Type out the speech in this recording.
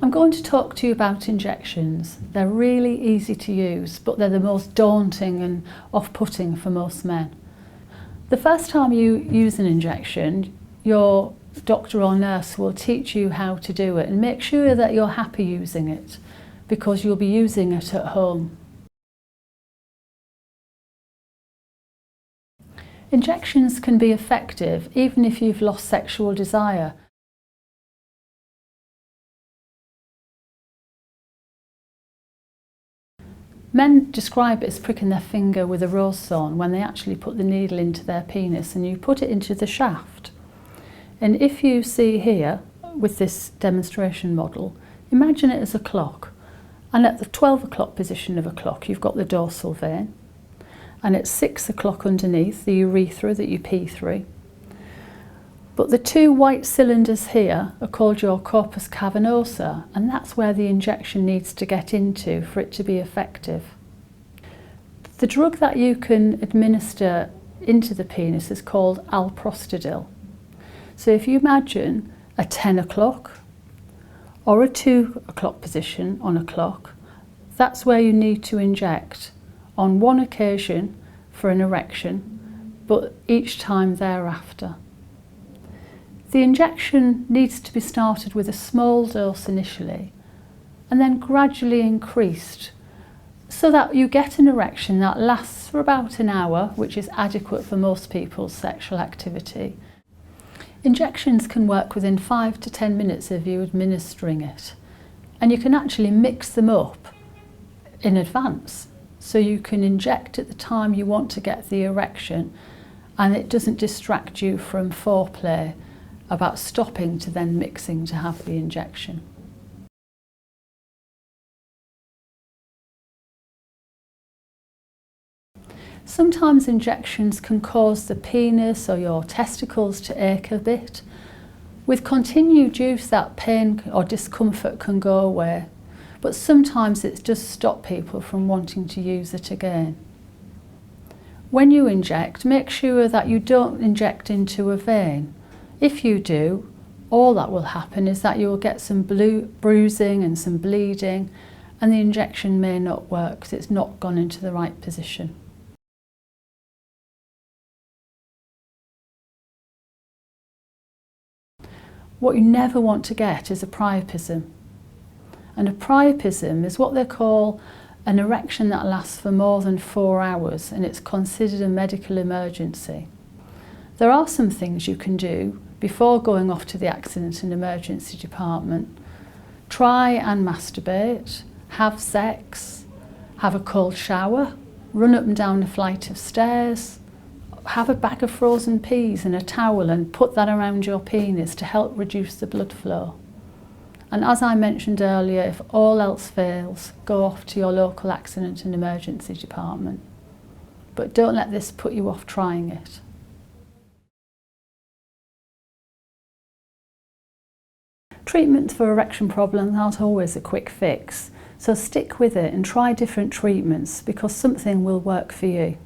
I'm going to talk to you about injections. They're really easy to use, but they're the most daunting and off-putting for most men. The first time you use an injection, your doctor or nurse will teach you how to do it and make sure that you're happy using it, because you'll be using it at home. Injections can be effective even if you've lost sexual desire. Men describe it as pricking their finger with a rose thorn when they actually put the needle into their penis, and you put it into the shaft. And if you see here with this demonstration model, imagine it as a clock, and at the 12 o'clock position of a clock you've got the dorsal vein, and at 6 o'clock underneath the urethra that you pee through. But the two white cylinders here are called your corpus cavernosa, and that's where the injection needs to get into for it to be effective. The drug that you can administer into the penis is called alprostadil. So if you imagine a 10 o'clock or a 2 o'clock position on a clock, that's where you need to inject on one occasion for an erection, but each time thereafter. The injection needs to be started with a small dose initially and then gradually increased so that you get an erection that lasts for about an hour, which is adequate for most people's sexual activity. Injections can work within 5 to 10 minutes of you administering it, and you can actually mix them up in advance, so you can inject at the time you want to get the erection and it doesn't distract you from foreplay about stopping to then mixing to have the injection. Sometimes injections can cause the penis or your testicles to ache a bit. With continued use, that pain or discomfort can go away, but sometimes it does stop people from wanting to use it again. When you inject, make sure that you don't inject into a vein. If you do, all that will happen is that you will get some bruising and some bleeding, and the injection may not work because it's not gone into the right position. What you never want to get is a priapism. And a priapism is what they call an erection that lasts for more than 4 hours, and it's considered a medical emergency. There are some things you can do before going off to the accident and emergency department. Try and masturbate, have sex, have a cold shower, run up and down a flight of stairs, have a bag of frozen peas and a towel and put that around your penis to help reduce the blood flow. And as I mentioned earlier, if all else fails, go off to your local accident and emergency department. But don't let this put you off trying it. Treatment for erection problems aren't always a quick fix, so stick with it and try different treatments because something will work for you.